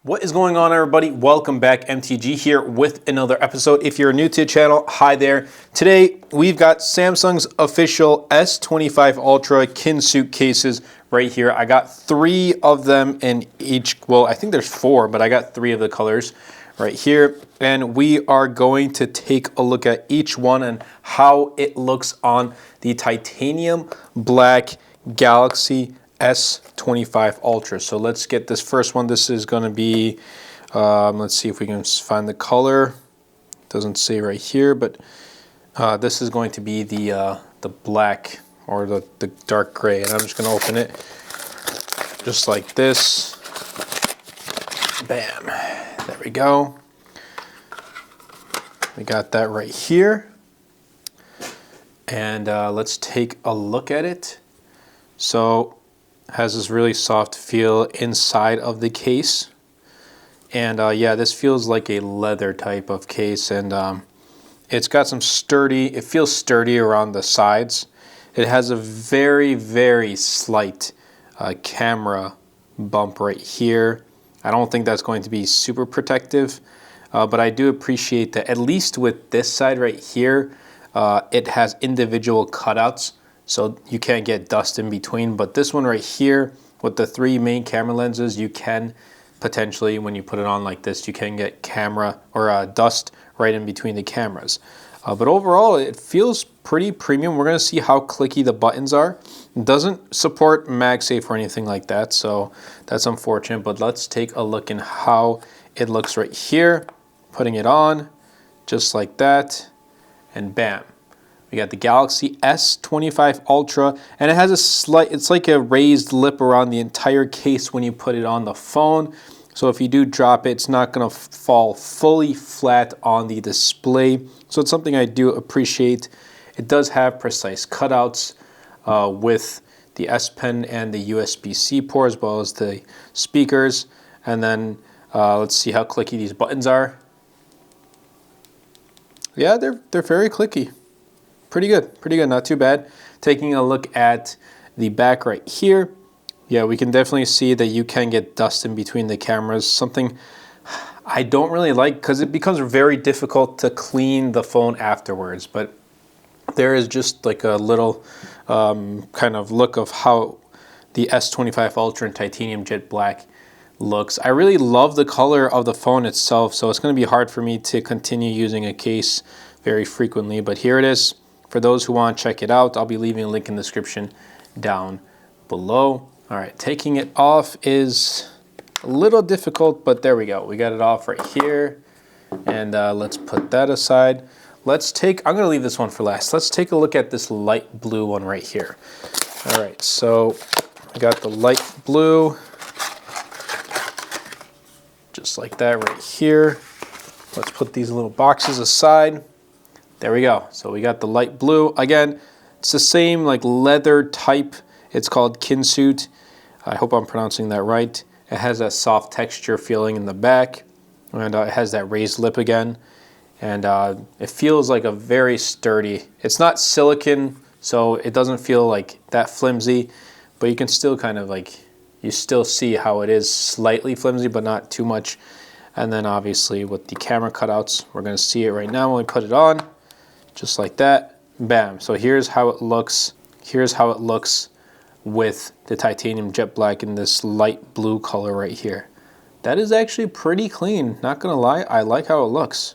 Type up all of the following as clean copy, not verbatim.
What is going on, everybody? Welcome back. MTG here with another episode. If you're new to the channel, hi there. Today we've got Samsung's official S25 Ultra Kindsuit cases right here. I got 3 of them in each, well, I think there's 4, but I got 3 of the colors right here. And we are going to take a look at each one and how it looks on the titanium black Galaxy S25 Ultra. So let's get this first one. This is going to be, let's see if we can find the color. Doesn't say right here, but this is going to be the black or the dark gray. And I'm just going to open it just like this. Bam. There we go. We got that right here. And let's take a look at it. So has this really soft feel inside of the case, and yeah, this feels like a leather type of case, and it's got some sturdy, it feels sturdy around the sides. It has a very slight camera bump right here. I don't think that's going to be super protective, but I do appreciate that at least with this side right here, it has individual cutouts, so you can't get dust in between. But this one right here with the 3 main camera lenses, you can potentially, when you put it on like this, you can get camera or dust right in between the cameras. But overall, it feels pretty premium. We're going to see how clicky the buttons are. It doesn't support MagSafe or anything like that, so that's unfortunate. But let's take a look in how it looks right here. Putting it on just like that, and bam. We got the Galaxy S25 Ultra, and it has a slight, it's like a raised lip around the entire case when you put it on the phone. So if you do drop it, it's not going to fall fully flat on the display. So it's something I do appreciate. It does have precise cutouts with the S Pen and the USB-C port, as well as the speakers. And then let's see how clicky these buttons are. Yeah, they're very clicky. Pretty good, not too bad. Taking a look at the back right here, yeah, we can definitely see that you can get dust in between the cameras, something I don't really like because it becomes very difficult to clean the phone afterwards. But there is just like a little kind of look of how the S25 Ultra in titanium jet black looks. I really love the color of the phone itself, so it's going to be hard for me to continue using a case very frequently, but here it is. For those who want to check it out, I'll be leaving a link in the description down below. All right, taking it off is a little difficult, but there we go. We got it off right here, and let's put that aside. Let's take, I'm gonna leave this one for last. Let's take a look at this light blue one right here. All right, so I got the light blue, just like that right here. Let's put these little boxes aside. There we go. So we got the light blue. Again, it's the same like leather type. It's called Kindsuit. I hope I'm pronouncing that right. It has that soft texture feeling in the back, and it has that raised lip again. And it feels like a very sturdy. It's not silicone, so it doesn't feel like that flimsy, but you can still kind of like, you still see how it is slightly flimsy, but not too much. And then obviously with the camera cutouts, we're going to see it right now when we put it on. Just like that, bam. So here's how it looks. Here's how it looks with the titanium jet black in this light blue color right here. That is actually pretty clean, not gonna lie. I like how it looks,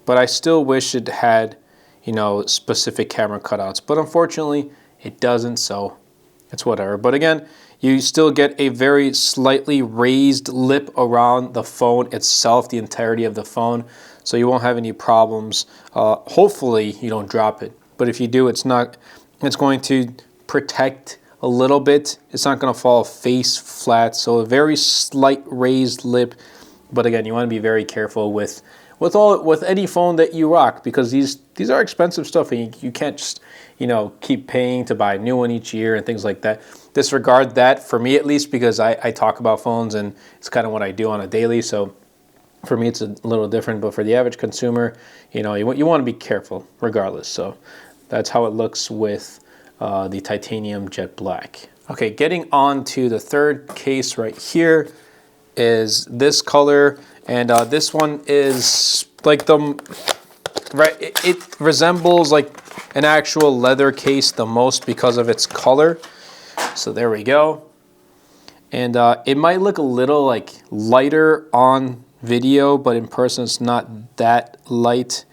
but I still wish it had, you know, specific camera cutouts, but unfortunately it doesn't, so it's whatever. But again, you still get a very slightly raised lip around the phone itself, the entirety of the phone, so you won't have any problems. Hopefully you don't drop it, but if you do, it's going to protect a little bit. It's not going to fall face flat, so a very slight raised lip. But again, you want to be very careful with any phone that you rock, because these are expensive stuff, and you can't just, you know, keep paying to buy a new one each year and things like that. Disregard that, for me at least, because I talk about phones and it's kind of what I do on a daily. So for me, it's a little different, but for the average consumer, you know, you want to be careful regardless. So that's how it looks with the titanium jet black. Okay, getting on to the third case right here. is this color, and this one is like the right. It resembles like an actual leather case the most because of its color. So there we go. And it might look a little like lighter on video, but in person it's not that light.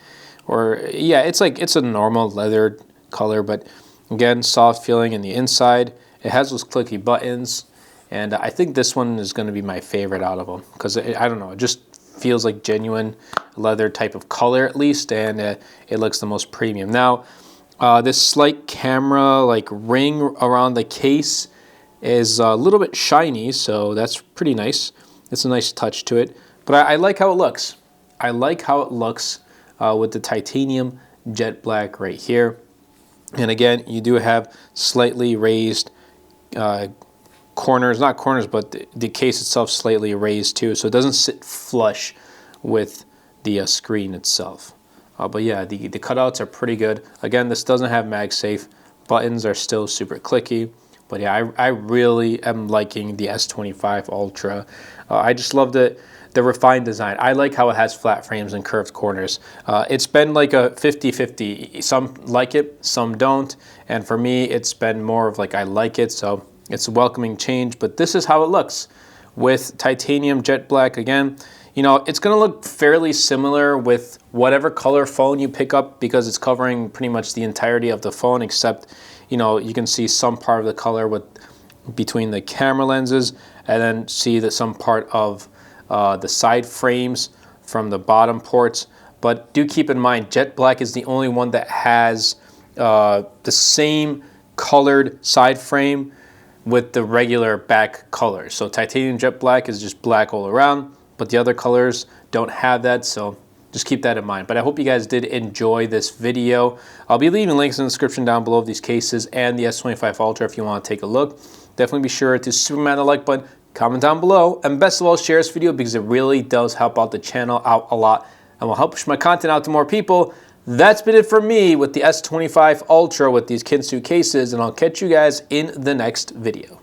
Or yeah, it's a normal leather color, but again, soft feeling in the inside. It has those clicky buttons, and I think this one is going to be my favorite out of them because I don't know, it just feels like genuine leather type of color at least, and it looks the most premium. Now, this slight camera like ring around the case is a little bit shiny, so that's pretty nice. It's a nice touch to it, but I like how it looks. I like how it looks with the titanium jet black right here. And again, you do have slightly raised corners, not corners, but the case itself slightly raised too, so it doesn't sit flush with the screen itself. But yeah, the cutouts are pretty good. Again, this doesn't have MagSafe. Buttons are still super clicky. But yeah, I really am liking the S25 Ultra. I just love the refined design. I like how it has flat frames and curved corners. It's been like a 50-50. Some like it, some don't. And for me, it's been more of like I like it, so it's a welcoming change. But this is how it looks with titanium jet black. Again, you know, it's going to look fairly similar with whatever color phone you pick up because it's covering pretty much the entirety of the phone, except, you know, you can see some part of the color between the camera lenses, and then see that some part of the side frames from the bottom ports. But do keep in mind, jet black is the only one that has the same colored side frame with the regular back colors. So titanium jet black is just black all around, but the other colors don't have that, so just keep that in mind. But I hope you guys did enjoy this video. I'll be leaving links in the description down below of these cases and the S25 Ultra if you want to take a look. Definitely be sure to superman the like button, comment down below, and best of all, share this video because it really does help out the channel out a lot and will help push my content out to more people. That's been it for me with the S25 Ultra with these Kindsuit cases, and I'll catch you guys in the next video.